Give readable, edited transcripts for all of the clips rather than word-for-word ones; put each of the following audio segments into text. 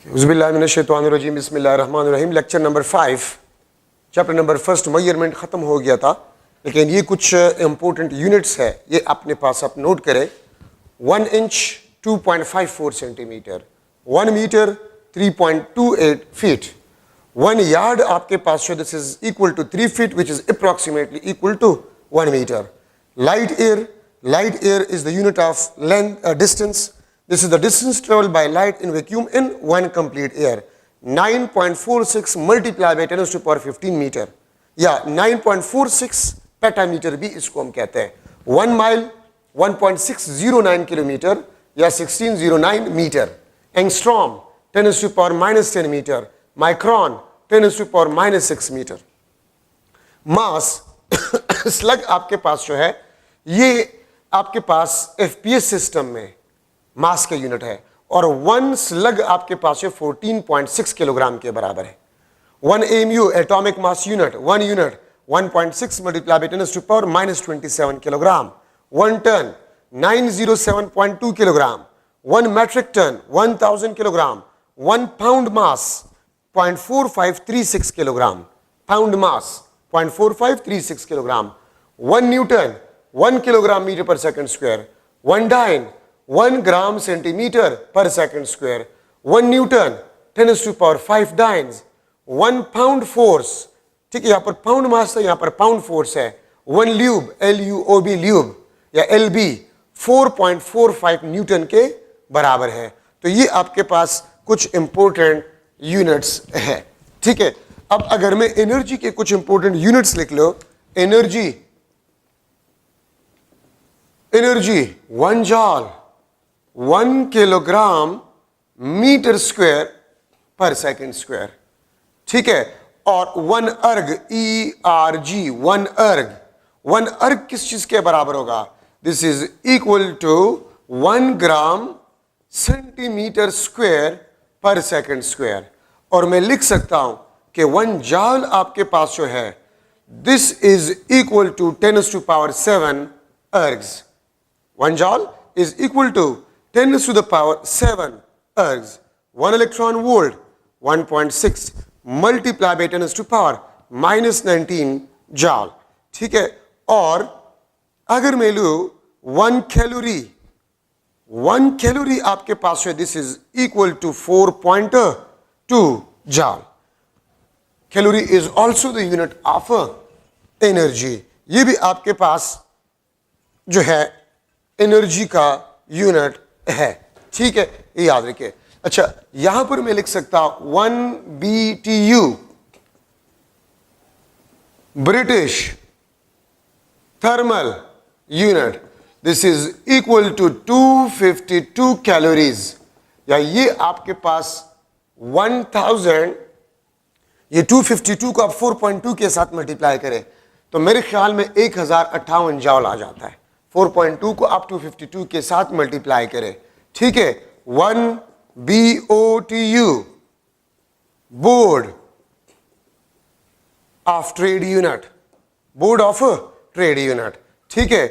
बिस्मिल्लाहिर्रहमानिर्रहीम बिस्मिल्लाहिर्रहमानिर्रहीम। Lecture number 5 chapter number first measurement ख़त्म हो गया था, लेकिन ये कुछ इंपॉर्टेंट यूनिट्स है, ये अपने पास आप नोट करें। 1 inch 2.54 centimetre, 1 metre 3.28 feet, 1 yard आपके पास है, this is equal to 3 feet which is approximately equal to 1 metre. Light year is the unit of length distance. This is the distance traveled by light in vacuum in one complete year. 9.46 multiplied by 10 to the power 15 meter. या 9.46 पेटामीटर भी इसको हम कहते हैं. 1 mile 1.609 kilometre या 1609 metre. Angstrom 10 to the power minus 10 metre. Micron 10 to the power minus 6 metre. Mass slug आपके पास जो है, ये आपके पास एफपीएस सिस्टम में मास का यूनिट है, और 1 स्लग आपके पास है 14.6 किलोग्राम के बराबर है. 1 AMU atomic mass unit, 1 unit 1.6 multiply by 10 to power minus 27 kilogram. 1 ton 907.2 kilogram. 1 metric ton 1000 kilogram. 1 pound mass 0.4536 kilogram. Pound mass 0.4536 kilogram. 1 newton 1 kilogram metre per second square. 1 dyne 1 gram centimetre per second square. 1 newton 10 to the power 5 dynes. 1 pound force, ठीक है, यहां पर pound मास है, यहां पर pound force है. 1 lube LUOB lube या LB 4.45 Newton के बराबर है. तो ये आपके पास कुछ इंपॉर्टेंट यूनिट्स है, ठीक है. अब अगर मैं एनर्जी के कुछ इंपॉर्टेंट यूनिट्स लिख लो. Energy 1 joule 1 kilogram metre square per second square, ठीक है. और 1 अर्ग ERG 1 अर्ग किस चीज के बराबर होगा? This is equal to 1 gram centimetre square per second square. और मैं लिख सकता हूं कि 1 जॉल आपके पास जो है, this is equal to 10 to the power 7 ergs. 1 joule is equal to 10 to the power 7 ergs. 1 electron volt 1.6 multiplied by 10 to the power minus 19 joule, ठीक है. और अगर मैं लूं 1 कैलोरी आपके पास है, this is equal to 4.2 joule. Calorie is also the unit of energy. ये भी आपके पास जो है एनर्जी का यूनिट है, ठीक है, ये याद रखिए. अच्छा, यहां पर मैं लिख सकता हूं 1 BTU British thermal unit, this is equal to 252 calories. या ये आपके पास 1000, ये 252 को आप 4.2 के साथ मल्टीप्लाई करें तो मेरे ख्याल में 1058 जॉल आ जाता है. 4.2 को आप 252 के साथ मल्टीप्लाई करें, ठीक है. 1 BOTU board of trade unit, board of trade unit, ठीक है.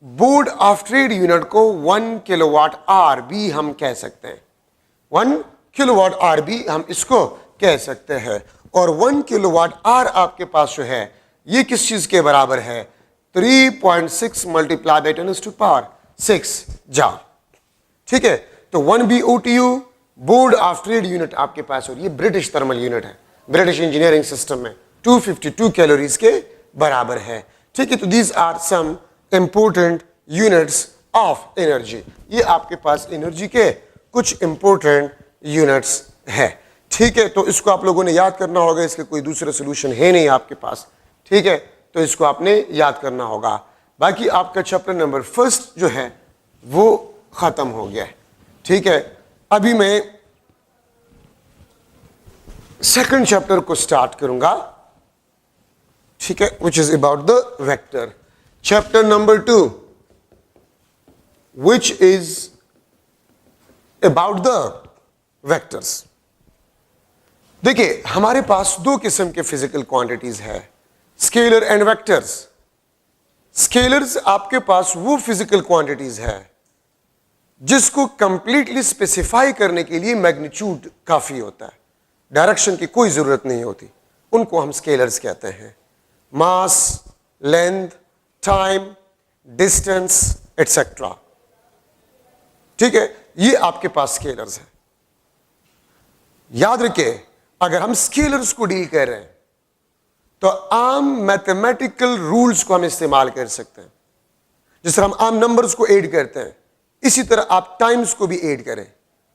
बोर्ड ऑफ ट्रेड यूनिट को 1 किलोवाट आवर भी हम कह सकते हैं. 1 किलोवाट आवर भी हम इसको कह सकते हैं. और 1 किलोवाट आवर आपके पास जो है, ये किस चीज के बराबर है? 3.6 multiply by 10 to the power 6 joule, ठीक है. तो 1 BOTU board of trade unit आपके पास, और ये ब्रिटिश थर्मल यूनिट है, ब्रिटिश इंजीनियरिंग सिस्टम में 252 कैलोरीज के बराबर है, ठीक है. तो these are some important units of energy. ये आपके पास एनर्जी के कुछ इंपॉर्टेंट यूनिट्स है, ठीक है. तो इसको आप लोगों ने याद करना होगा, इसके कोई दूसरा सोल्यूशन है नहीं आपके पास, ठीक है. तो इसको आपने याद करना होगा. बाकी आपका चैप्टर नंबर फर्स्ट जो है वो खत्म हो गया है, ठीक है. अभी मैं सेकंड चैप्टर को स्टार्ट करूंगा, ठीक है, which is about the vector. Chapter number 2 which is about the vectors. देखिए, हमारे पास 2 किस्म के फिजिकल क्वांटिटीज है, स्केलर एंड वेक्टर्स. स्केलर्स आपके पास वो फिजिकल क्वांटिटीज है जिसको कंप्लीटली स्पेसिफाई करने के लिए मैग्नीट्यूड काफी होता है, डायरेक्शन की कोई जरूरत नहीं होती, उनको हम स्केलर्स कहते हैं। मास, लेंथ, टाइम, डिस्टेंस एटसेट्रा। ठीक है, ये आपके पास स्केलर्स हैं। याद रखिए, अगर हम स्केलर्स को डील कर रहे हैं तो आम मैथमेटिकल रूल्स को हम इस्तेमाल कर सकते हैं। जिस तरह हम आम नंबर्स को ऐड करते हैं, इसी तरह आप टाइम्स को भी ऐड करें,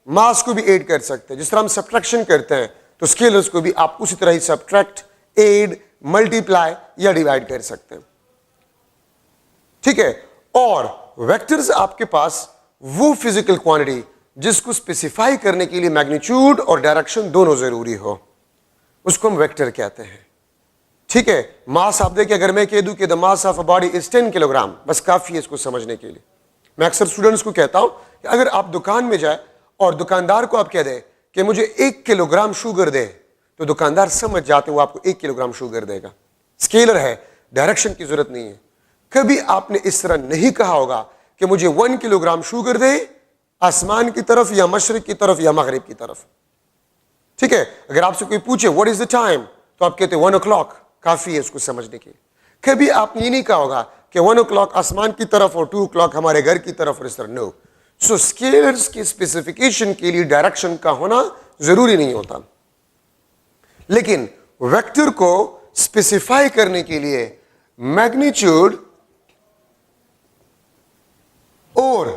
मास को भी ऐड कर सकते हैं। जिस तरह हम सब्ट्रैक्शन करते हैं तो स्केलर्स को भी आप उसी तरह ही सब्ट्रैक्ट, ऐड, मल्टीप्लाई या डिवाइड कर सकते हैं। ठीक है, और वेक्टर्स आपके पास वो फिजिकल क्वांटिटी जिसको स्पेसिफाई करने के लिए मैग्नीट्यूड और डायरेक्शन दोनों जरूरी हो, उसको हम वेक्टर कहते हैं। ठीक है, मास आप देखिए, अगर मैं कह दूं कि the mass of a body is 10 kilogram, बस काफी है इसको समझने के लिए। मैं अक्सर स्टूडेंट्स को कहता हूं कि अगर आप दुकान में जाए और दुकानदार को आप कह दें कि मुझे 1 किलोग्राम शुगर दे, तो दुकानदार समझ जाते वो आपको 1 किलोग्राम शुगर देगा। स्केलर है, डायरेक्शन की जरूरत नहीं है। कभी आपने इस तरह नहीं कहा होगा कि मुझे 1 किलोग्राम शुगर दे आसमान की तरफ या मशरिक की तरफ या मगरिब की तरफ। ठीक है, अगर आपसे कोई पूछे व्हाट इज द टाइम, तो आप कहते 1 o'clock, काफी है इसको समझने के लिए। कभी आपने ये नहीं कहा होगा कि 1 o'clock आसमान की तरफ और 2 o'clock हमारे घर की तरफ और इस तरह। नो। सो स्केलर्स की स्पेसिफिकेशन के लिए डायरेक्शन का होना जरूरी नहीं होता, लेकिन वेक्टर को स्पेसिफाई करने के लिए मैग्नीट्यूड और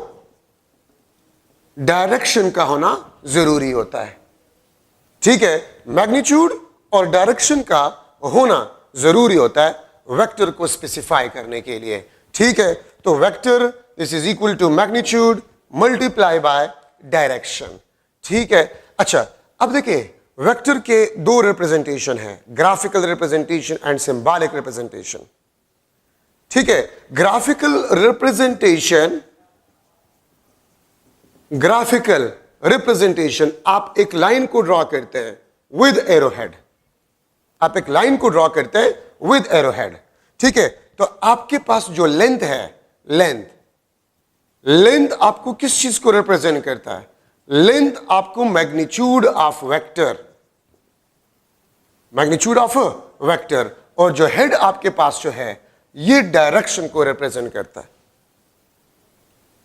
डायरेक्शन का होना जरूरी होता है। ठीक है, मैग्नीट्यूड और डायरेक्शन का होना जरूरी होता है वेक्टर को स्पेसिफाई करने के लिए। ठीक है, तो vector this is equal to magnitude multiply by direction. ठीक है, अच्छा अब देखिए, वेक्टर के दो रिप्रेजेंटेशन है, graphical representation and symbolic representation. ठीक है, ग्राफिकल रिप्रेजेंटेशन आप एक लाइन को ड्रॉ करते हैं विद एरोहेड। आप एक लाइन को ड्रॉ करते हैं विद एरोहेड। ठीक है, तो आपके पास जो लेंथ है, लेंथ आपको किस चीज को रिप्रेजेंट करता है? लेंथ आपको मैग्नीट्यूड ऑफ वेक्टर, और जो हेड आपके पास जो है ये डायरेक्शन को रिप्रेजेंट करता है।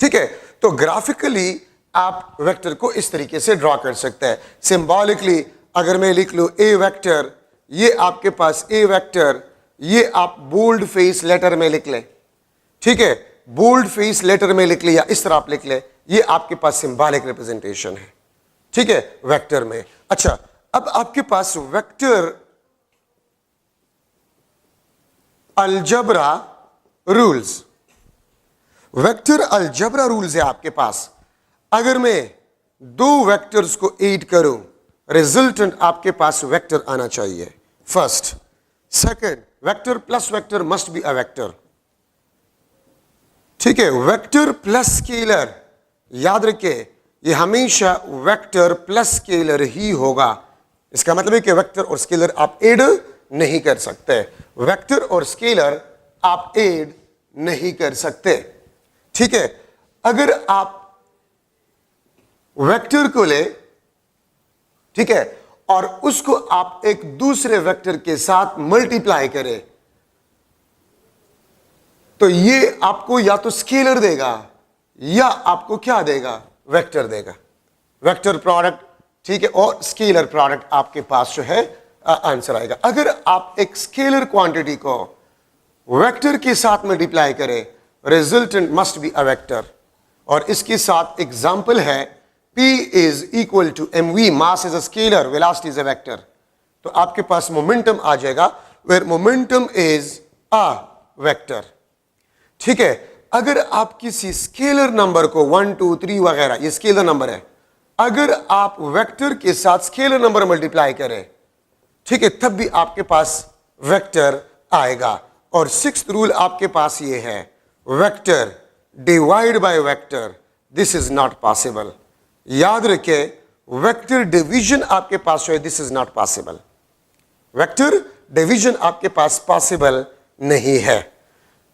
ठीक है, तो ग्राफिकली आप वेक्टर को इस तरीके से ड्रॉ कर सकते हैं। सिंबॉलिकली अगर मैं लिख लूं ए वेक्टर, ये आपके पास ए वेक्टर, ये आप बोल्ड फेस लेटर में लिख लें। ठीक है, बोल्ड फेस लेटर में लिख ले या इस तरह आप लिख ले, ये आपके पास सिंबॉलिक रिप्रेजेंटेशन है। ठीक है, वेक्टर में। अच्छा, अब आपके पास vector algebra rules, vector algebra rules है आपके पास। अगर मैं दो वेक्टर्स को ऐड करूं, रिजल्टेंट आपके पास वेक्टर आना चाहिए। First, second, vector plus vector must be a vector. ठीक है, वेक्टर प्लस स्केलर, याद रखिए ये हमेशा वेक्टर प्लस स्केलर ही होगा। इसका मतलब है कि वेक्टर और स्केलर आप ऐड नहीं कर सकते। वेक्टर और स्केलर आप ऐड नहीं कर सकते। ठीक है, अगर आप वेक्टर को ले, ठीक है, और उसको आप एक दूसरे वेक्टर के साथ मल्टीप्लाई करें, तो ये आपको या तो स्केलर देगा या आपको क्या देगा? वेक्टर देगा। वेक्टर प्रोडक्ट, ठीक है, और स्केलर प्रोडक्ट आपके पास जो है आंसर आएगा। अगर आप एक स्केलर क्वांटिटी को वेक्टर के साथ मल्टीप्लाई करें, resultant must be a vector. और इसके साथ एग्जांपल है P is equal to mv, mass is a scalar, velocity is a vector। तो आपके पास मोमेंटम आ जाएगा, where momentum is a vector। ठीक है, अगर आप किसी स्केलर नंबर को 1 2 3 वगैरह, ये स्केलर नंबर है, अगर आप वेक्टर के साथ स्केलर नंबर मल्टीप्लाई करें, ठीक है, तब भी आपके पास वेक्टर आएगा। और सिक्स्थ रूल आपके पास ये है, vector divide by vector, this is not possible. याद रखें, वेक्टर डिवीजन आपके पास है, this is not possible. Vector division आपके पास पॉसिबल नहीं है।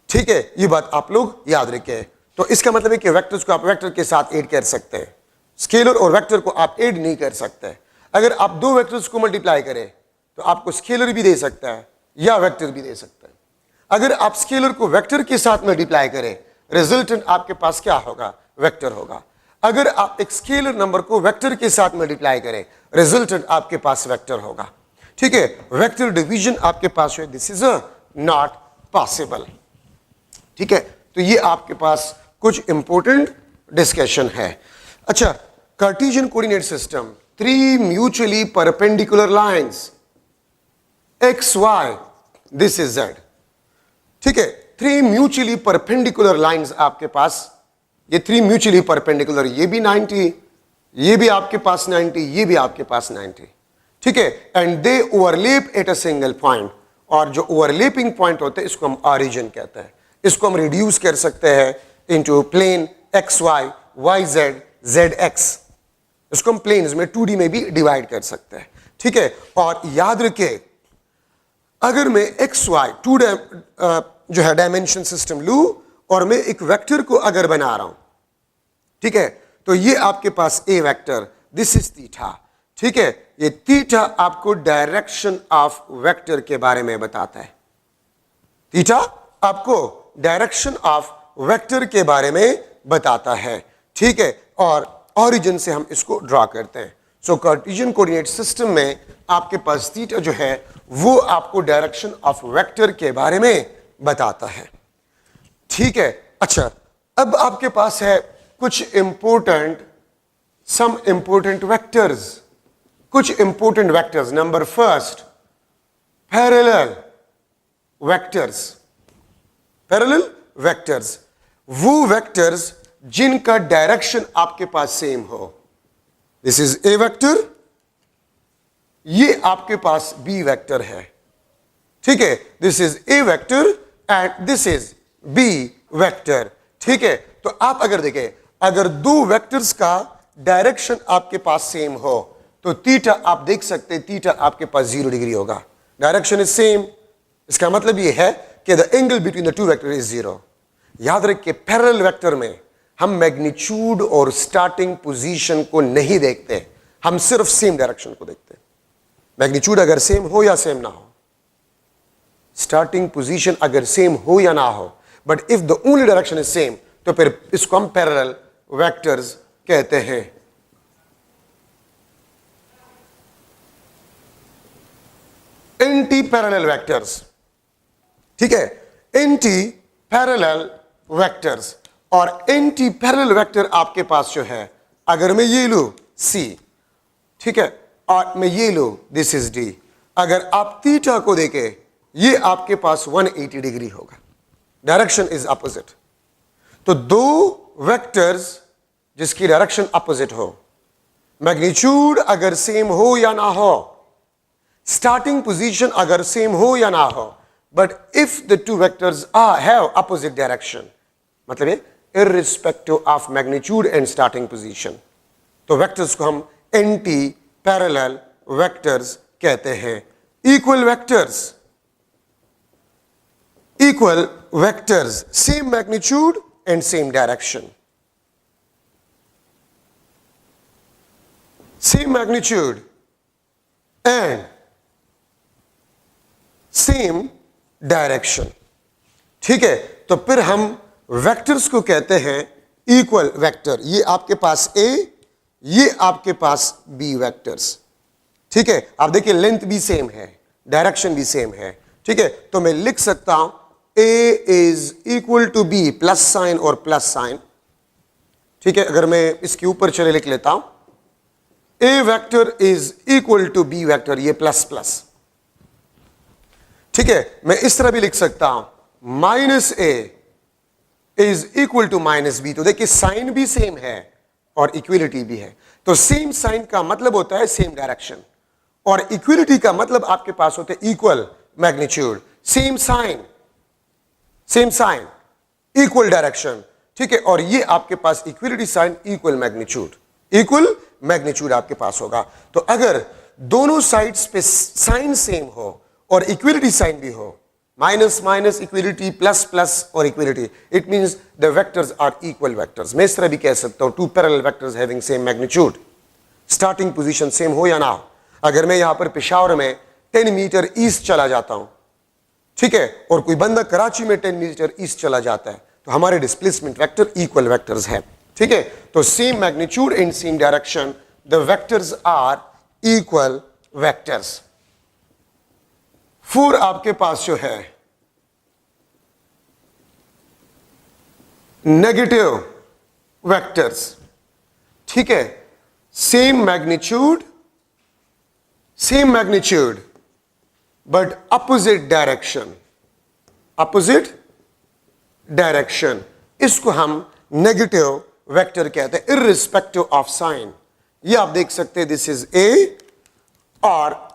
ठीक है, ये बात आप लोग याद रखें। तो इसका मतलब है कि वेक्टर्स को आप वेक्टर के साथ ऐड कर सकते हैं, स्केलर और वेक्टर को आप ऐड नहीं कर सकते। अगर आप दो वेक्टर्स को मल्टीप्लाई करें तो आपको स्केलर भी दे सकता है या वेक्टर भी दे सकता है। अगर आप स्केलर को वेक्टर के साथ मल्टीप्लाई करें, रिजल्टेंट आपके पास क्या होगा? वेक्टर होगा। अगर आप एक स्केलर नंबर को वेक्टर के साथ मल्टीप्लाई करें, रिजल्टेंट आपके पास वेक्टर होगा। ठीक है, वेक्टर डिवीजन आपके पास है, दिस इज नॉट पॉसिबल। ठीक है, तो ये आपके पास कुछ इंपॉर्टेंट डिस्कशन है। अच्छा, Cartesian coordinate system, 3 mutually perpendicular lines X Y, this is Z. ठीक है, 3 म्यूचुअली परपेंडिकुलर लाइंस आपके पास, ये 3 म्यूचुअली परपेंडिकुलर, ये भी 90, ये भी आपके पास 90, ये भी आपके पास 90। ठीक है, and they overlap at a single point, और जो ओवरलैपिंग पॉइंट होते हैं इसको हम ऑरिजिन कहते हैं। इसको हम रिड्यूस कर सकते हैं into plane X Y, Y Z, Z X. इसको हम प्लेन्स में 2D में भी डिवाइड कर सकते हैं। ठीक है, और याद रखें, अगर मैं एक्स वाई 2 जो है डायमेंशन सिस्टम लूं और मैं एक वेक्टर को अगर बना रहा हूं, ठीक है, तो ये आपके पास ए वेक्टर, दिस इज थीटा। ठीक है, ये थीटा आपको डायरेक्शन ऑफ वेक्टर के बारे में बताता है। थीटा आपको डायरेक्शन ऑफ वेक्टर के बारे में बताता है। ठीक है, और ऑरिजिन से हम इसको ड्रॉ करते हैं। सो कार्टेशियन कोऑर्डिनेट सिस्टम में आपके पास थीटा जो है वो आपको डायरेक्शन ऑफ वेक्टर के बारे में बताता है। ठीक है, अच्छा, अब आपके पास है कुछ इंपॉर्टेंट, सम इंपॉर्टेंट वेक्टर्स, कुछ important vectors. Number first, parallel vectors. Parallel vectors, वो वेक्टर्स जिनका डायरेक्शन आपके पास सेम हो। दिस इज ए वेक्टर, ये आपके पास बी वेक्टर है। ठीक है, this is A vector and this is B vector. ठीक है, तो आप अगर देखें, अगर दो वेक्टर्स का डायरेक्शन आपके पास सेम हो तो थीटा आप देख सकते हैं, थीटा आपके पास 0 डिग्री होगा। डायरेक्शन इज सेम, इसका मतलब यह है कि the angle between the two vector is 0। याद रखिए, पैरेलल वेक्टर में हम मैग्नीट्यूड और स्टार्टिंग पोजीशन को नहीं देखते, हम सिर्फ सेम डायरेक्शन को देखते हैं। मैग्नीट्यूड अगर सेम हो या सेम ना हो, स्टार्टिंग पोजीशन अगर सेम हो या ना हो, but if the only direction is same, तो फिर इसको हम पैरेलल वेक्टर्स कहते हैं। Anti parallel vectors. ठीक है, एंटी पैरेलल वेक्टर्स, और एंटी पैरेलल वेक्टर आपके पास जो है, अगर मैं ये लूं सी, ठीक है, और मैं ये लूं दिस इज डी, अगर आप थीटा को देखें, ये आपके पास 180 डिग्री होगा, डायरेक्शन इज अपोजिट। तो दो वेक्टर्स जिसकी डायरेक्शन अपोजिट हो, मैग्नीट्यूड अगर सेम हो या ना हो, स्टार्टिंग पोजीशन अगर सेम हो या ना हो, but if the two vectors have opposite direction, मतलब ये irrespective of magnitude and starting position, तो वेक्टर्स को हम एंटी पैरेलल वेक्टर्स कहते हैं। Equal vectors, equal vectors, same magnitude and same direction. Same magnitude and same direction. ठीक है, तो फिर हम वेक्टर्स को कहते हैं इक्वल वेक्टर। ये आपके पास A, ये आपके पास B वेक्टर्स। ठीक है, आप देखिए लेंथ भी सेम है, डायरेक्शन भी सेम है। ठीक है, तो मैं लिख सकता हूं A is equal to B, plus sign और प्लस साइन। ठीक है, अगर मैं इसके ऊपर चले लिख लेता हूं A vector is equal to B vector, ये प्लस प्लस। ठीक है, मैं इस तरह भी लिख सकता हूं minus A is equal to minus B। तो देखिए साइन भी सेम है और इक्वलिटी भी है। तो सेम साइन का मतलब होता है सेम डायरेक्शन, और इक्वलिटी का मतलब आपके पास होते हैं equal magnitude. Same sign, same sign, equal direction. ठीक है, और ये आपके पास equality sign, equal magnitude, equal magnitude आपके पास होगा। तो अगर दोनों साइड्स पे साइन सेम हो और इक्वलिटी साइन भी हो, minus minus equality, plus plus और equality, it means the vectors are equal vectors. मैं इस तरह भी कह सकता हूं two parallel vectors having same magnitude, starting position same हो या ना हो। अगर मैं यहां पर पेशावर में 10 मीटर ईस्ट चला जाता हूं, ठीक है, और कोई बंदा कराची में 10 मीटर ईस्ट चला जाता है, तो हमारे डिस्प्लेसमेंट वेक्टर इक्वल वेक्टर्स है, ठीक है। तो same magnitude in same direction, the vectors are equal vectors. 4 आपके पास जो है नेगेटिव वेक्टर्स, ठीक है, same magnitude but opposite direction, इसको हम नेगेटिव वेक्टर कहते हैं इर्रिस्पेक्टिव ऑफ साइन। ये आप देख सकते हैं, दिस इज ए और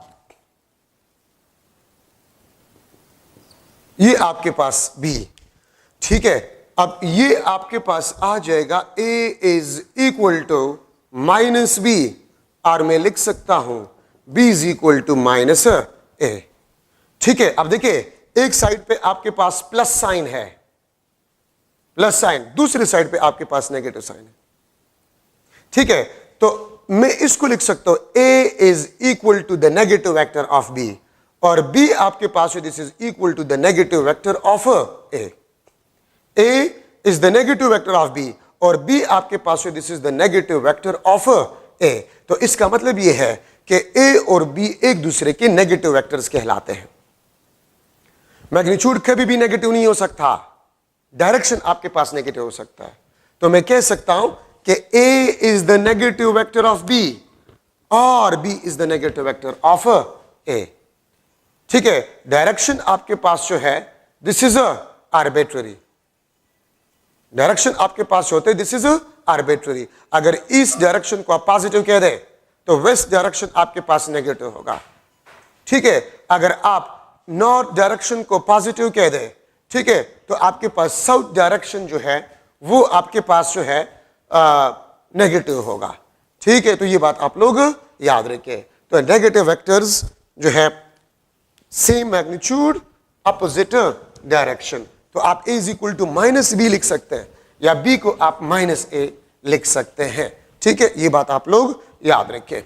ये आपके पास बी, ठीक है। अब ये आपके पास आ जाएगा A is equal to minus B, और मैं लिख सकता हूं B is equal to minus A, ठीक है। अब देखिए, एक साइड पे आपके पास प्लस साइन है, प्लस साइन, दूसरी साइड पे आपके पास नेगेटिव साइन है, ठीक है। तो मैं इसको लिख सकता हूं A is equal to the negative vector of B, और बी आपके पास है this is equal to the negative vector of A. A is the negative vector of B और बी आपके पास है this is the negative vector of A. तो इसका मतलब यह है कि ए और बी एक दूसरे के नेगेटिव वेक्टर्स कहलाते हैं। मैग्नीट्यूड कभी भी नेगेटिव नहीं हो सकता, डायरेक्शन आपके पास नेगेटिव हो सकता है। तो मैं कह सकता हूं कि A is the negative vector of B और B is the negative vector of A, ठीक है। डायरेक्शन आपके पास जो है दिस इज आर्बिट्ररी, डायरेक्शन आपके पास होते हैं दिस इज आर्बिट्ररी। अगर इस डायरेक्शन को आप पॉजिटिव कह दें तो वेस्ट डायरेक्शन आपके पास नेगेटिव होगा, ठीक है। अगर आप नॉर्थ डायरेक्शन को पॉजिटिव कह दें, ठीक है, तो आपके पास साउथ डायरेक्शन जो है वो आपके पास जो है नेगेटिव होगा, ठीक है। तो ये बात आप लोग याद रखें। तो नेगेटिव वेक्टर्स जो है सेम मैग्नीट्यूड अपोजिट डायरेक्शन, तो आप a is equal to minus B लिख सकते हैं या b को आप माइनस ए लिख सकते हैं, ठीक है। ये बात आप लोग याद रखें।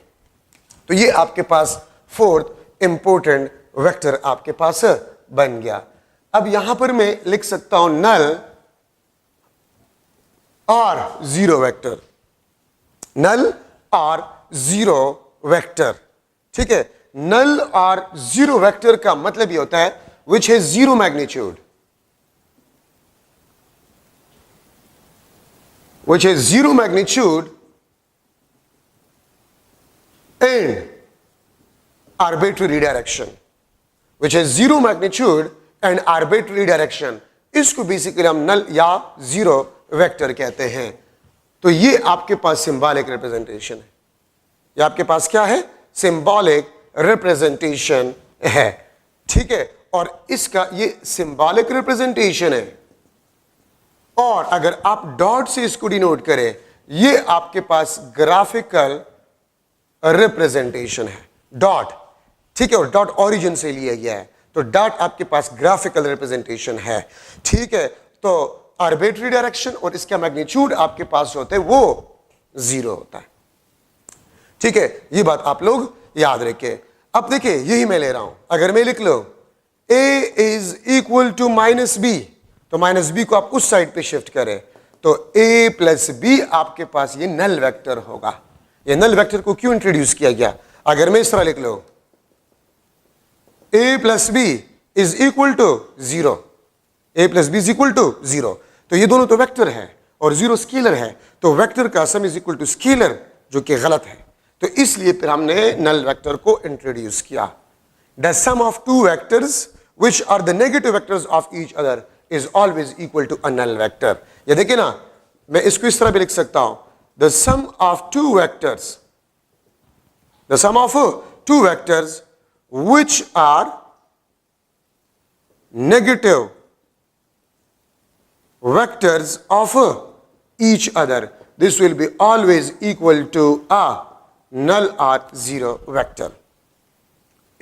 तो ये आपके पास फोर्थ इंपॉर्टेंट वेक्टर आपके पास बन गया। अब यहां पर मैं लिख सकता हूं नल और जीरो वेक्टर, नल और जीरो वेक्टर, ठीक है। नल और जीरो वेक्टर का मतलब ये होता है विच है zero magnitude, which is zero magnitude and arbitrary direction, which is zero magnitude and arbitrary direction, इसको बेसिकली हम नल या जीरो वेक्टर कहते हैं। तो ये आपके पास सिंबॉलिक रिप्रेजेंटेशन है, ये आपके पास क्या है, सिंबॉलिक रिप्रेजेंटेशन है, ठीक है। और इसका ये सिंबॉलिक रिप्रेजेंटेशन है, और अगर आप डॉट से इसको डिनोट करें, ये आपके पास ग्राफिकल रिप्रेजेंटेशन है, डॉट, ठीक है। और डॉट ओरिजिन से लिया गया है, तो डॉट आपके पास ग्राफिकल रिप्रेजेंटेशन है, ठीक है। तो आर्बिट्ररी डायरेक्शन और इसका मैग्नीट्यूड आपके पास होता है वो जीरो होता है, ठीक है। ये बात आप लोग याद रखें। अब देखिए, यही मैं ले रहा हूं, अगर मैं लिख लो a is equal to minus B, तो माइनस बी को आप उस साइड पे शिफ्ट करें तो a प्लस बी आपके पास ये नल वेक्टर होगा। ये नल वेक्टर को क्यों इंट्रोड्यूस किया गया, अगर मैं इस तरह लिख लो a plus B is equal to zero, a plus B is equal to zero, तो ये दोनों तो वेक्टर है और जीरो स्केलर है, तो वेक्टर का sum is equal to scalar, जो कि गलत है। तो इसलिए फिर हमने नल वेक्टर को इंट्रोड्यूस किया। The sum of two vectors which are the negative vectors of each other is always equal to a null vector। ये देखिए ना, मैं इसको इस तरह भी लिख सकता हूं, the sum of two vectors which are negative vectors of each other, this will be always equal to a null or zero vector।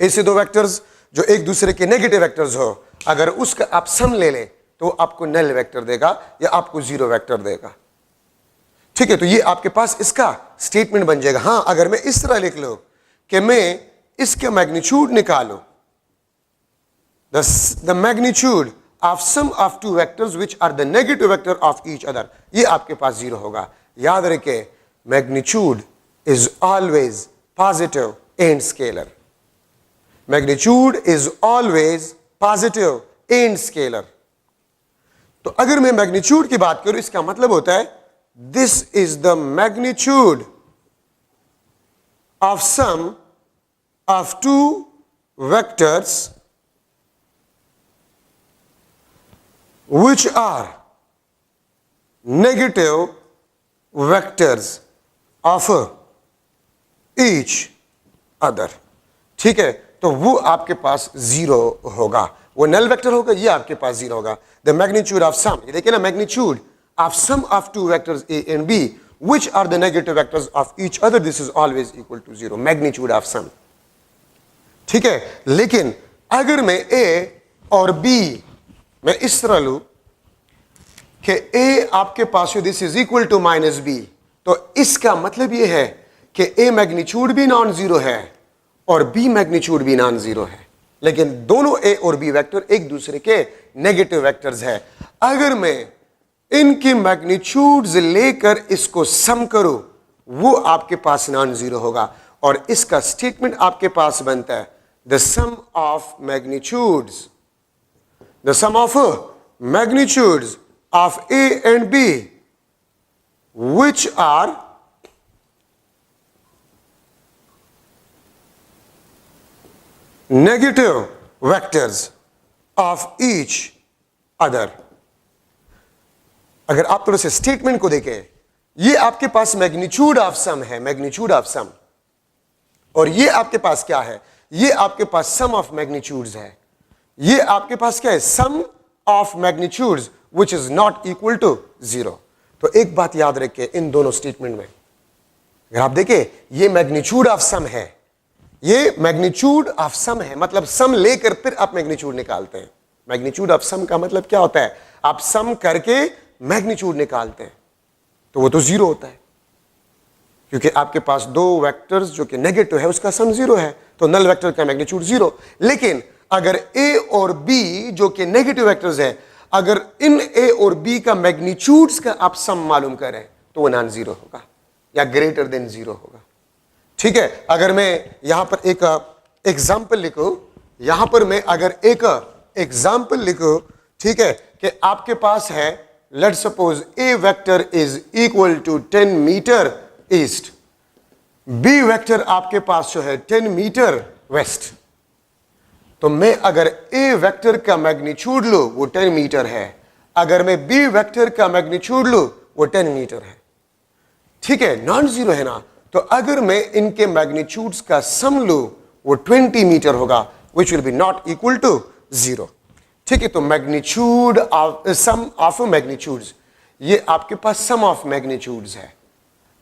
ऐसे दो वेक्टर्स जो एक दूसरे के नेगेटिव वेक्टर्स हो, अगर उसका आप सम ले लें तो आपको नल वेक्टर देगा या आपको जीरो वेक्टर देगा। ठीक है, तो ये आपके पास इसका स्टेटमेंट बन जाएगा। हां, अगर मैं इस तरह लिख लूं कि मैं इसका मैग्नीट्यूड निकालूं, the magnitude of sum of two vectors which are the negative vector of each other, ये आपके पास जीरो होगा। याद रखें, magnitude is always positive and scalar. Magnitude is always positive and scalar. तो अगर मैं मैग्नीट्यूड की बात करूं, इसका मतलब होता है this is the magnitude of sum of two vectors which are negative vectors of each other। ठीक है, तो वो आपके पास जीरो होगा, वो नल वेक्टर होगा, ये आपके पास जीरो होगा। द मैग्नीट्यूड ऑफ सम, ये देखिए ना, magnitude of sum of two vectors A and B which are the negative vectors of each other, this is always equal to zero, magnitude of sum। ठीक है, लेकिन अगर मैं a और b मैं इस तरह लूं कि a आपके पास हो this is equal to minus B, तो इसका मतलब यह है कि a मैग्नीट्यूड भी नॉन जीरो है और b मैग्नीट्यूड भी नॉन जीरो है, लेकिन दोनों a और b वेक्टर एक दूसरे के नेगेटिव वेक्टर्स है। अगर मैं इनकी मैग्नीट्यूड्स लेकर इसको सम करूं, वो आपके पास नॉन जीरो होगा और इसका स्टेटमेंट आपके पास बनता है the sum of magnitudes, the sum of magnitudes of A and B which are negative vectors of each other। अगर आप थोड़े से स्टेटमेंट को देखें, ये आपके पास मैग्नीट्यूड ऑफ सम है, मैग्नीट्यूड ऑफ सम, और ये आपके पास क्या है, ये आपके पास सम ऑफ मैग्नीट्यूड्स है। ये आपके पास क्या है, sum of magnitudes which is not equal to zero. तो एक बात याद रखिए, इन दोनों स्टेटमेंट में अगर आप देखें, ये मैग्नीट्यूड ऑफ सम है, ये मैग्नीट्यूड ऑफ सम है, मतलब सम लेकर फिर आप मैग्नीट्यूड निकालते हैं। मैग्नीट्यूड ऑफ सम का मतलब क्या होता है, आप सम करके मैग्नीट्यूड निकालते हैं, तो वो तो जीरो होता है, क्योंकि आपके पास दो वेक्टर्स जो कि नेगेटिव है उसका सम जीरो है, तो नल वेक्टर का मैग्नीट्यूड जीरो। लेकिन अगर a और b जो कि नेगेटिव वेक्टर्स है, अगर इन a और b का मैग्नीट्यूड्स का आप सम मालूम करें तो वो नॉन जीरो होगा या ग्रेटर देन जीरो होगा। ठीक है, अगर मैं यहां पर एक एग्जाम्पल लिखूं, यहां पर मैं अगर एक एग्जाम्पल लिखूं, ठीक है, कि आपके पास है, let suppose a vector is equal to 10 metre east, b vector आपके पास जो है 10 मीटर वेस्ट, तो मैं अगर a वेक्टर का मैग्नीट्यूड लूं वो 10 मीटर है, अगर मैं b वेक्टर का मैग्नीट्यूड लूं वो 10 मीटर है। ठीक है, नॉन जीरो है ना, तो अगर मैं इनके मैग्नीट्यूड्स का सम लूं वो 20 मीटर होगा, which will be not equal to zero. ठीक है, तो magnitude of sum of magnitudes, ये आपके पास सम ऑफ मैग्नीट्यूड्स है,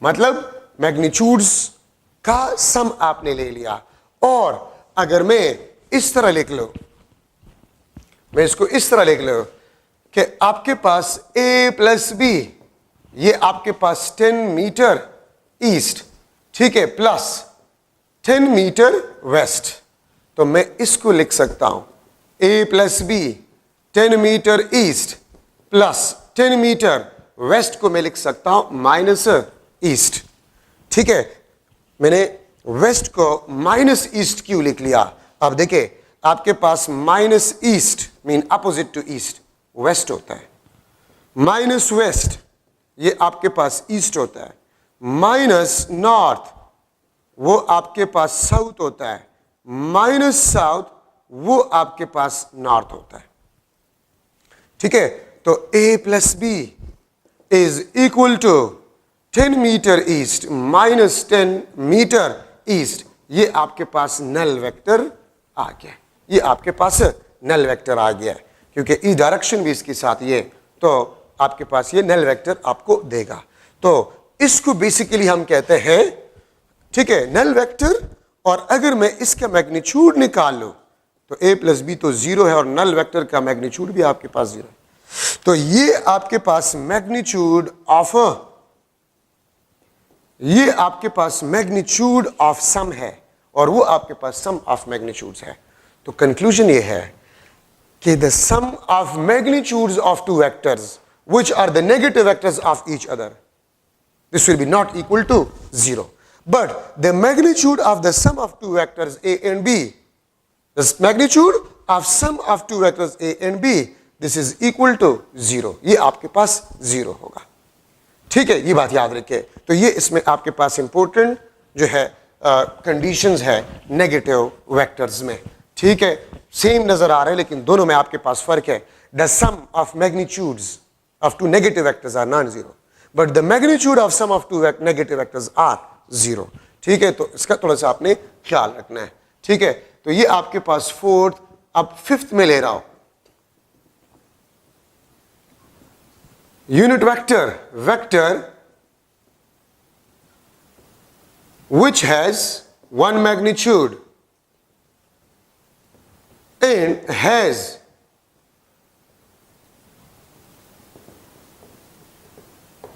मतलब मैग्नीट्यूड्स का सम आपने ले लिया। और अगर मैं इस तरह लिख लो, मैं इसको इस तरह लिख लो कि आपके पास a प्लस बी, ये आपके पास 10 मीटर ईस्ट, ठीक है, प्लस 10 मीटर वेस्ट, तो मैं इसको लिख सकता हूं a plus B 10 metre east plus 10 metre west को मैं लिख सकता हूं माइनस ईस्ट। ठीक है, मैंने वेस्ट को माइनस ईस्ट क्यों लिख लिया, अब देखिए आपके पास minus east mean opposite to east west होता है, माइनस वेस्ट ये आपके पास ईस्ट होता है, माइनस नॉर्थ वो आपके पास साउथ होता है, माइनस साउथ वो आपके पास नॉर्थ होता है। ठीक है, तो a plus B is equal to 10 metre east minus 10 metre east, ये आपके पास नल वेक्टर आ गया, ये आपके पास नल वेक्टर आ गया है, क्योंकि ई डायरेक्शन भी इसके साथ ये, तो आपके पास ये नल वेक्टर आपको देगा। तो इसको बेसिकली हम कहते हैं, ठीक है, नल वेक्टर। और अगर मैं इसका मैग्नीट्यूड निकाल लूं, तो a प्लस बी तो 0 है और नल वेक्टर का मैग्नीट्यूड भी आपके पास 0 है। तो ये आपके पास मैग्नीट्यूड ऑफ सम है और वो आपके पास सम ऑफ मैग्नीट्यूड्स है। तो कंक्लूजन ये है कि the sum of magnitudes of two vectors which are the negative vectors of each other, this will be not equal to 0. But the magnitude of the sum of two vectors a and b, the magnitude of sum of two vectors a and b, this is equal to 0. ये आपके पास 0 होगा। ठीक है, ये बात याद रखिए। तो ये इसमें आपके पास इंपॉर्टेंट जो है कंडीशंस है नेगेटिव वेक्टर्स में। ठीक है, सेम नजर आ रहे हैं लेकिन दोनों में आपके पास फर्क है। The sum of magnitudes of two negative vectors are non zero, but the magnitude of sum of two negative vectors are 0। ठीक है, तो इसका थोड़ा सा आपने ख्याल रखना है। ठीक है, तो ये आपके पास फोर्थ। अब फिफ्थ में ले रहा हूं, unit vector which has one magnitude and has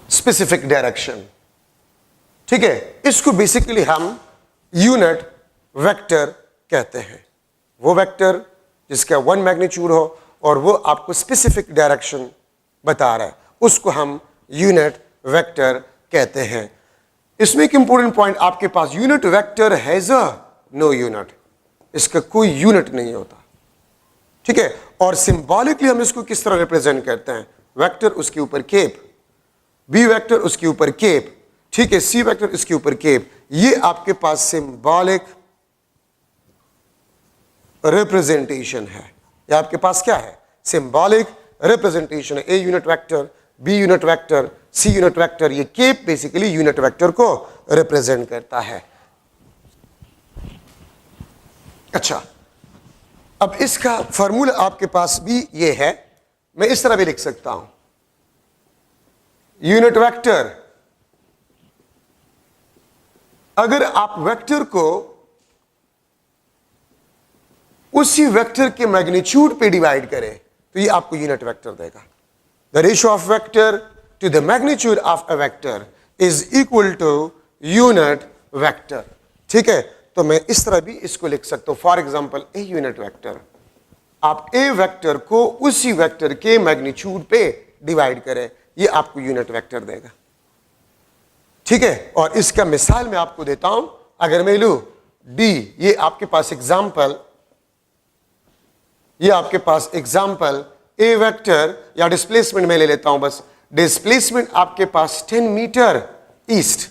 specific direction। ठीक है, इसको बेसिकली हम यूनिट वेक्टर कहते हैं। वो वेक्टर जिसका वन मैग्नीट्यूड हो और वो आपको स्पेसिफिक डायरेक्शन बता रहा है, उसको हम यूनिट वेक्टर कहते हैं। इसमें एक इंपॉर्टेंट पॉइंट आपके पास, unit vector has a no unit, इसका कोई यूनिट नहीं होता। ठीक है, और सिंबॉलिकली हम इसको किस तरह रिप्रेजेंट करते हैं, वेक्टर उसके ऊपर केप, बी वेक्टर उसके ऊपर केप, ठीक है, सी वेक्टर इसके ऊपर केप। ये आपके पास सिंबॉलिक रिप्रेजेंटेशन है। ये आपके पास क्या है, सिंबॉलिक रिप्रेजेंटेशन है। A unit vector, B unit vector, C unit vector, ये केप बेसिकली यूनिट वेक्टर को रिप्रेजेंट करता है। अच्छा, अब इसका फॉर्मूला आपके पास भी ये है, मैं इस तरह भी लिख सकता हूं, यूनिट वेक्टर, अगर आप वेक्टर को उसी वेक्टर के मैग्नीट्यूड पे डिवाइड करें तो ये आपको यूनिट वेक्टर देगा। The ratio of vector to the magnitude of a vector is equal to unit vector। ठीक है, तो मैं इस तरह भी इसको लिख सकता हूं, for example A unit vector, आप ए वेक्टर को उसी वेक्टर के मैग्नीट्यूड पे डिवाइड करें, ये आपको यूनिट वेक्टर देगा। ठीक है, और इसका मिसाल मैं आपको देता हूं, अगर मैं लूं डी, ये आपके पास एग्जाम्पल, ये आपके पास एग्जाम्पल ए वेक्टर या डिस्प्लेसमेंट में ले लेता हूं, बस डिस्प्लेसमेंट आपके पास 10 मीटर ईस्ट।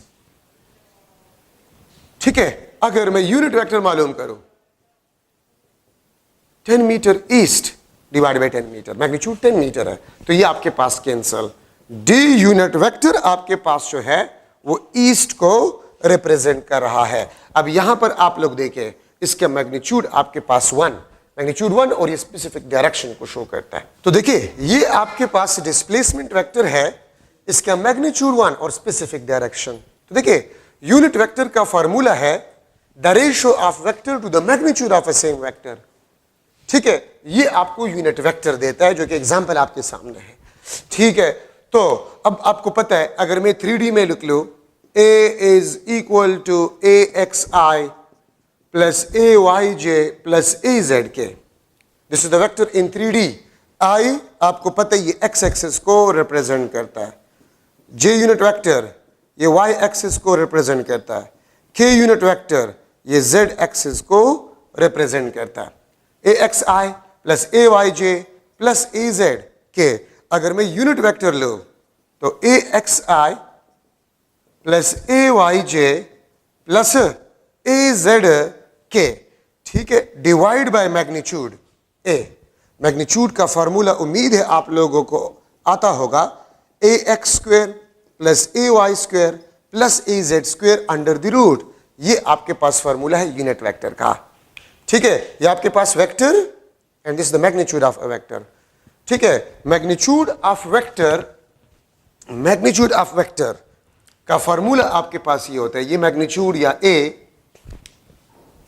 ठीक है, अगर मैं यूनिट वेक्टर मालूम करूं 10 metre east divide by 10 metre, magnitude 10 metre है, तो ये आपके पास कैंसल। डी यूनिट वेक्टर आपके पास जो है वो ईस्ट को रिप्रेजेंट कर रहा है। अब यहां पर आप लोग देखें, इसका मैग्नीट्यूड आपके पास 1, मैग्नीट्यूड 1, और ये स्पेसिफिक डायरेक्शन को शो करता है। तो देखिए, ये आपके पास डिस्प्लेसमेंट वेक्टर है, इसका मैग्नीट्यूड 1 और स्पेसिफिक डायरेक्शन। तो देखिए, यूनिट वेक्टर का फॉर्मूला है the ratio of vector to the magnitude of a same vector. ठीक है, ये आपको यूनिट वेक्टर देता है, जो कि एग्जांपल आपके सामने है। ठीक है, तो अब आपको पता है, अगर मैं 3D में लिख लूं, a is equal to axi plus ayj plus azk, this is the vector in 3D। i आपको पता है ये x एक्सिस को रिप्रेजेंट करता है, j यूनिट वेक्टर ये y एक्सिस को रिप्रेजेंट करता है, k यूनिट वेक्टर ये z एक्सिस को रिप्रेजेंट करता है। axi plus ayj plus azk, अगर मैं यूनिट वेक्टर लूं तो axi plus ayj plus azk, ठीक है, divide by magnitude a। Magnitude का फॉर्मूला उम्मीद है आप लोगों को आता होगा, ax square plus ay square plus az square under the root. ये आपके पास फॉर्मूला है यूनिट वेक्टर का। ठीक है, ये आपके पास vector and this the magnitude of a vector. ठीक है, मैग्नीट्यूड ऑफ वेक्टर का फॉर्मूला आपके पास ये होता है, ये मैग्नीट्यूड या a,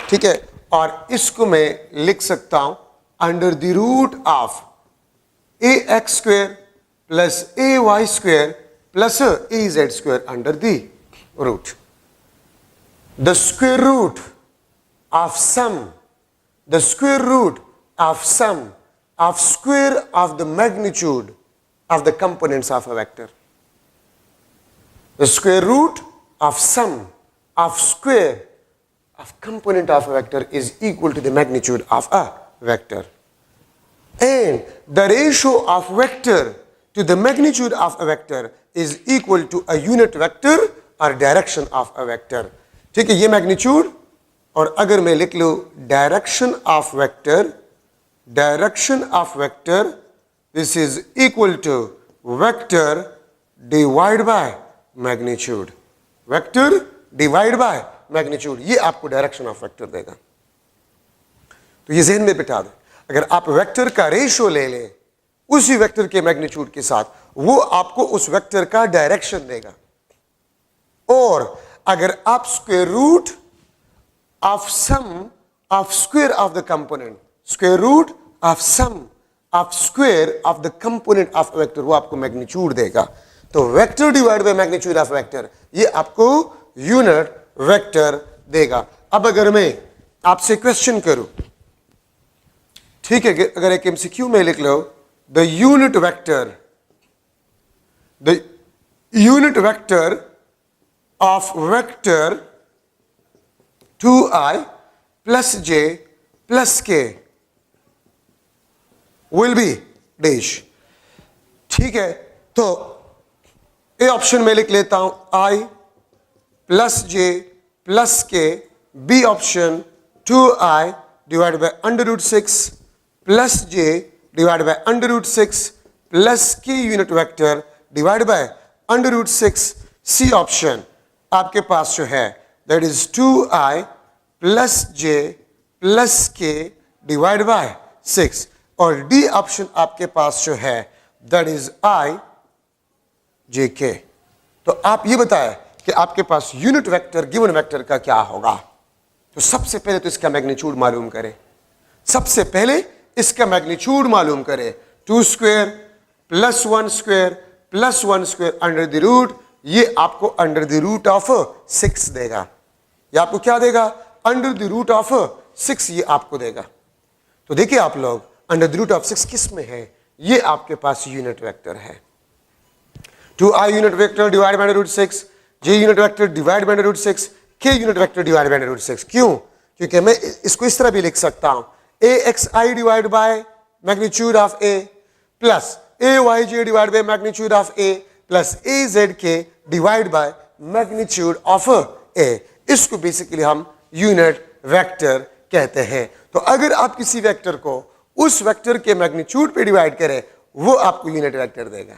ठीक है, और इसको मैं लिख सकता हूं under the root of ax square plus ay square plus az square under the root. The square root of sum, the square root of sum of square of the magnitude of the components of a vector. The square root of sum of square of component of a vector is equal to the magnitude of a vector. And the ratio of vector to the magnitude of a vector is equal to a unit vector or direction of a vector. ठीक है, ये magnitude. और अगर मैं लिख लूं direction of vector, direction of vector this is equal to vector divide by magnitude, vector divide by magnitude, ये आपको डायरेक्शन ऑफ वेक्टर देगा. तो ये जहन में बिठा दें, अगर आप वेक्टर का रेशियो ले लें उसी वेक्टर के मैग्नीट्यूड के साथ, वो आपको उस वेक्टर का डायरेक्शन देगा. और अगर आप square root of sum of square of the component, square root of sum of square of the component of a vector, वो आपको मैग्नीट्यूड देगा. तो vector divide by magnitude of vector, ये आपको यूनिट वेक्टर देगा. अब अगर मैं आपसे क्वेश्चन करूं, ठीक है, अगर एक एमसीक्यू में लिख लो the unit vector of vector 2i plus j plus k will be dash. ठीक है, तो ए ऑप्शन में लिख लेता हूं i plus j plus k, B option 2i divided by under root 6 plus j divided by under root 6 plus k unit vector divided by under root 6, C option आपके पास जो है that is 2i plus j plus k divided by 6, और D option आपके पास जो है that is i j k. तो आप ये बताएं कि आपके पास यूनिट वेक्टर गिवन वेक्टर का क्या होगा. तो सबसे पहले तो इसका मैग्नीट्यूड मालूम करें, सबसे पहले इसका मैग्नीट्यूड मालूम करें. 2 square plus 1 square plus 1 square under the root, ये आपको अंडर द रूट ऑफ 6 देगा. ये आपको क्या देगा? अंडर द रूट ऑफ 6 ये आपको देगा. तो देखिए आप लोग, अंडर द रूट ऑफ 6 किस में है? ये आपके पास यूनिट वेक्टर है. 2i unit vector divide by root 6, j unit vector divide by root 6, k unit vector divide by root 6. क्यों? क्योंकि मैं इसको इस तरह भी लिख सकता हूं, axi divide by magnitude of a plus ayj divide by magnitude of a plus azk divide by magnitude of a. इसको बेसिकली हम यूनिट वेक्टर कहते हैं. तो अगर आप किसी वेक्टर को उस वेक्टर के मैग्नीट्यूड पे डिवाइड करें, वो आपको यूनिट वेक्टर देगा.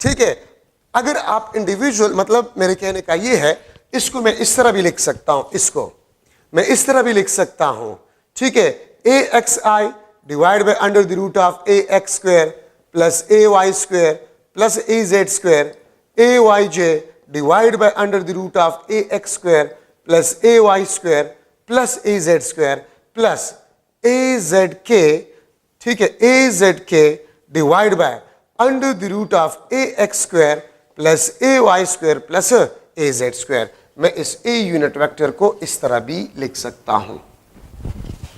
ठीक है, अगर आप इंडिविजुअल, मतलब मेरे कहने का ये है, इसको मैं इस तरह भी लिख सकता हूं, इसको मैं इस तरह भी लिख सकता हूं. ठीक है, axi divide by under the root of ax square plus ay square plus az square, ayj divide by under the root of ax square plus ay square plus az square plus azk. ठीक है, azk divide by under the root of ax square plus ay square plus az square. मैं इस a unit vector को इस तरह भी लिख सकता हूं,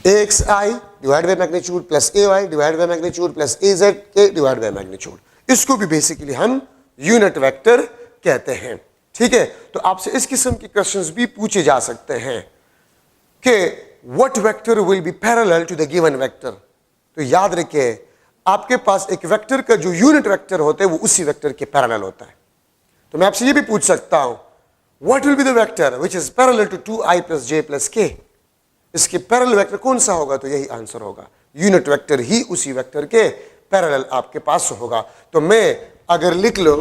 axi divide by magnitude plus ay divide by magnitude plus azk divide by magnitude. इसको भी बेसिकली हम यूनिट वेक्टर कहते हैं. ठीक है, तो आपसे इस किस्म के क्वेश्चंस भी पूछे जा सकते हैं कि what vector will be parallel to the given vector. तो याद रखिए, आपके पास एक वेक्टर का जो यूनिट वेक्टर होता है वो उसी वेक्टर के पैरेलल होता है. तो मैं आपसे ये भी पूछ सकता हूं, what will be the vector which is parallel to 2i plus j plus k. इसके पैरेलल वेक्टर कौन सा होगा? तो यही आंसर होगा, यूनिट वेक्टर ही उसी वेक्टर के पैरेलल आपके पास होगा. तो मैं अगर लिख लो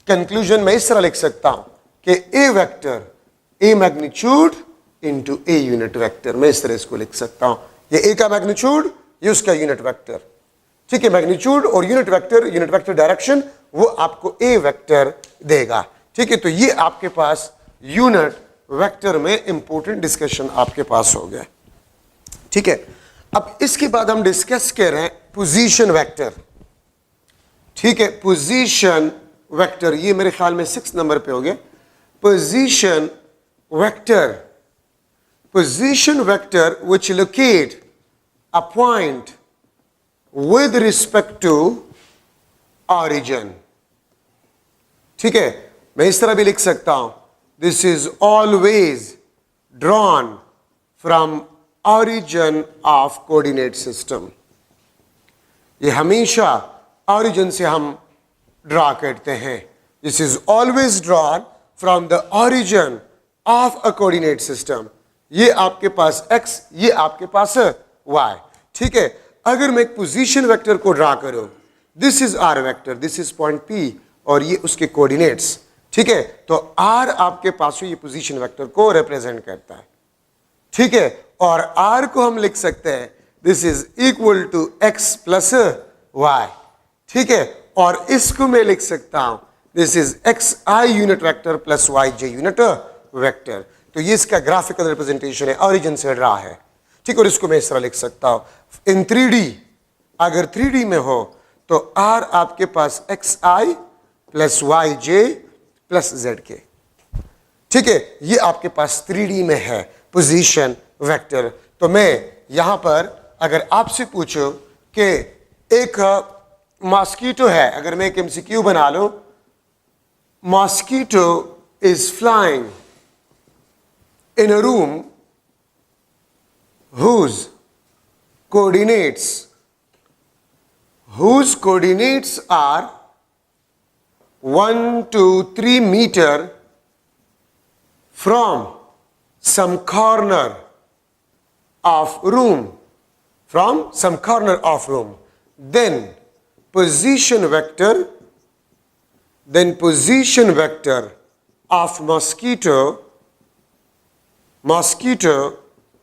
कंक्लूजन में इस तरह लिख सकता हूं कि A vector A magnitude into A unit vector. मैं इस तरह इसको लिख सकता हूं, ये ए का मैग्नीट्यूड, ये उसका यूनिट वेक्टर. ठीक है, मैग्नीट्यूड और यूनिट वेक्टर डायरेक्शन, वो आपको ए वेक्टर देगा. ठीक है, तो ये आपके पास यूनिट वेक्टर में इंपॉर्टेंट डिस्कशन आपके पास हो गया. ठीक है, अब इसके बाद हम डिस्कस कर रहे हैं पोजीशन वेक्टर। ठीक है, पोजीशन वेक्टर, ये मेरे ख्याल में 6 नंबर पे हो गया। Position vector, position vector which locate a point with respect to origin। ठीक है, मैं इस तरह भी लिख सकता हूं, this is always drawn from origin of coordinate system। ये हमेशा origin से हम ड्रा करते हैं। this is always drawn from the origin of a coordinate system। ये आपके पास x, ये आपके पास y। ठीक है, अगर मैं एक पोजीशन वेक्टर को ड्रा करूं, this is R vector, this is point P और ये उसके कोऑर्डिनेट्स। ठीक है, तो R आपके पास ये पोजीशन वेक्टर को रिप्रेजेंट करता है। ठीक है, और R को हम लिख सकते हैं this is equal to x plus y। ठीक है, और इसको मैं लिख सकता हूं this is xi unit vector plus yj unit vector. तो ये इसका ग्राफिकल रिप्रेजेंटेशन है, ओरिजिन से रहा है। ठीक, और इसको मैं इस तरह लिख सकता हूं इन 3D। अगर 3D में हो तो R आपके पास xi plus yj plus zk। ठीक है, ये आपके पास 3D में है पोजीशन वेक्टर। तो मैं यहां पर अगर आपसे पूछूं कि एक मॉस्किटो है, अगर मैं एक MCQ बना लूं, mosquito is flying in a room whose coordinates are 1 2 3 meter from some corner of room, then position vector of mosquito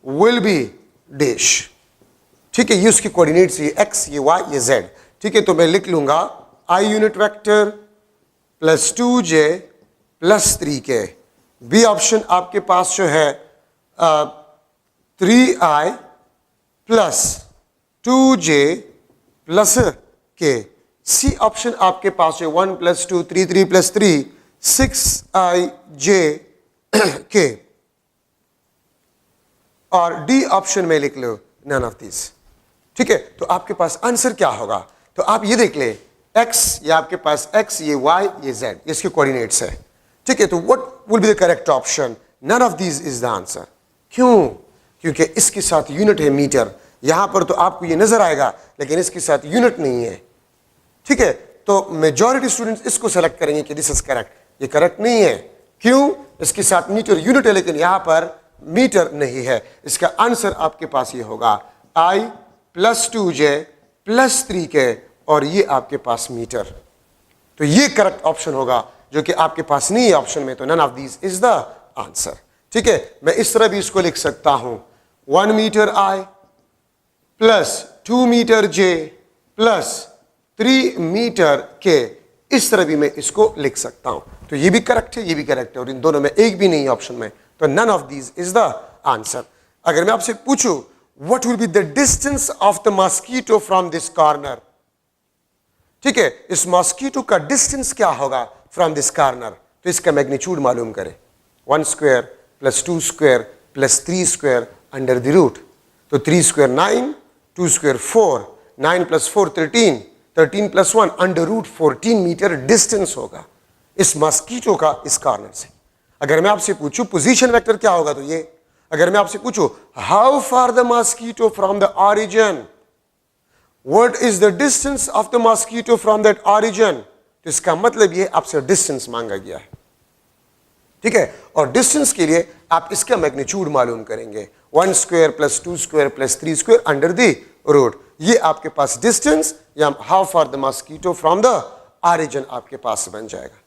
will be dash. ठीक है, ये उसकी कोऑर्डिनेट्स, ये x, ये y, ये z। ठीक है, तो मैं लिख लूंगा i unit vector plus 2j plus 3k। B option आपके पास जो है 3i plus 2j plus k। C option आपके पास है 1 प्लस 2 3 प्लस 3 6ij k। और डी ऑप्शन में लिख लो नन ऑफ दिस। ठीक है, तो आपके पास आंसर क्या होगा? तो आप ये देख ले, x, ये आपके पास x, ये y, ये z, इसके कोऑर्डिनेट्स है। ठीक है, तो what will be the correct option? None of this is the answer. क्यों? क्योंकि इसके साथ यूनिट है मीटर। यहां पर तो आपको ये नजर आएगा, लेकिन इसके साथ यूनिट नहीं है। ठीक है, तो मेजॉरिटी स्टूडेंट्स इसको सेलेक्ट करेंगे कि दिस इज करेक्ट। ये करेक्ट नहीं है। क्यों? इसके साथ मीटर यूनिट है, लेकिन यहां पर मीटर नहीं है। इसका आंसर आपके पास ये होगा i plus 2j plus 3k, और ये आपके पास मीटर। तो ये करेक्ट ऑप्शन होगा, जो कि आपके पास नहीं है ऑप्शन में। तो none of these is the answer. ठीक है, मैं इस तरह भी इसको लिख सकता हूं 1 metre i plus 2 metre j plus 3 metre k। इस तरह भी मैं इसको लिख सकता हूं। तो ये भी करेक्ट है, ये भी करेक्ट है, और इन दोनों में एक भी नहीं है ऑप्शन में। तो none of these is the answer। अगर मैं आपसे पूछूं what will be the distance of the mosquito from this corner? ठीक है, इस मॉस्किटो का डिस्टेंस क्या होगा फ्रॉम दिस कॉर्नर? तो इसका मैग्नीट्यूड मालूम करें। 1 square plus 2 square plus 3 square under the root. तो 3 square 9, 2 square 4, 9 plus 4 13, 13 plus 1 under root 14 metre distance होगा इस मॉस्किटो का इस कॉर्नर से। अगर मैं आपसे पूछूं पोजीशन वेक्टर क्या होगा, तो ये। अगर मैं आपसे पूछूं how far the mosquito from the origin, what is the distance of the mosquito from that origin, तो इसका मतलब ये आपसे डिस्टेंस मांगा गया है। ठीक है, और डिस्टेंस के लिए आप इसका मैग्नीट्यूड मालूम करेंगे। 1 square plus 2 square plus 3 square under the root. ये आपके पास डिस्टेंस या how far the mosquito from the origin आपके पास बन जाएगा।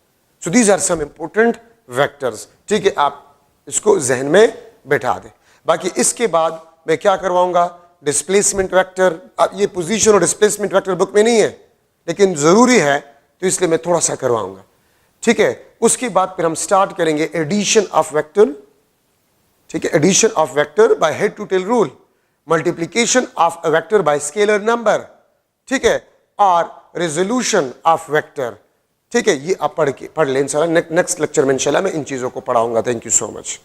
So these are some important vectors. ठीक है, आप इसको जहन में बैठा दें। बाकी इसके बाद मैं क्या करवाऊंगा, डिस्प्लेसमेंट वेक्टर। ये पोजीशन और डिस्प्लेसमेंट वेक्टर बुक में नहीं है, लेकिन जरूरी है, तो इसलिए मैं थोड़ा सा करवाऊंगा। ठीक है, उसके बाद फिर हम स्टार्ट करेंगे एडिशन ऑफ वेक्टर। ठीक है, addition of vector by head to tail rule. Multiplication of a vector by scalar number, ठीक है, और रेजोल्यूशन ऑफ वेक्टर, ठीक है। ये आप पढ़ लें इंशाल्लाह। नेक्स्ट लेक्चर में इंशाल्लाह मैं इन चीज़ों को पढ़ाऊंगा। Thank you so much.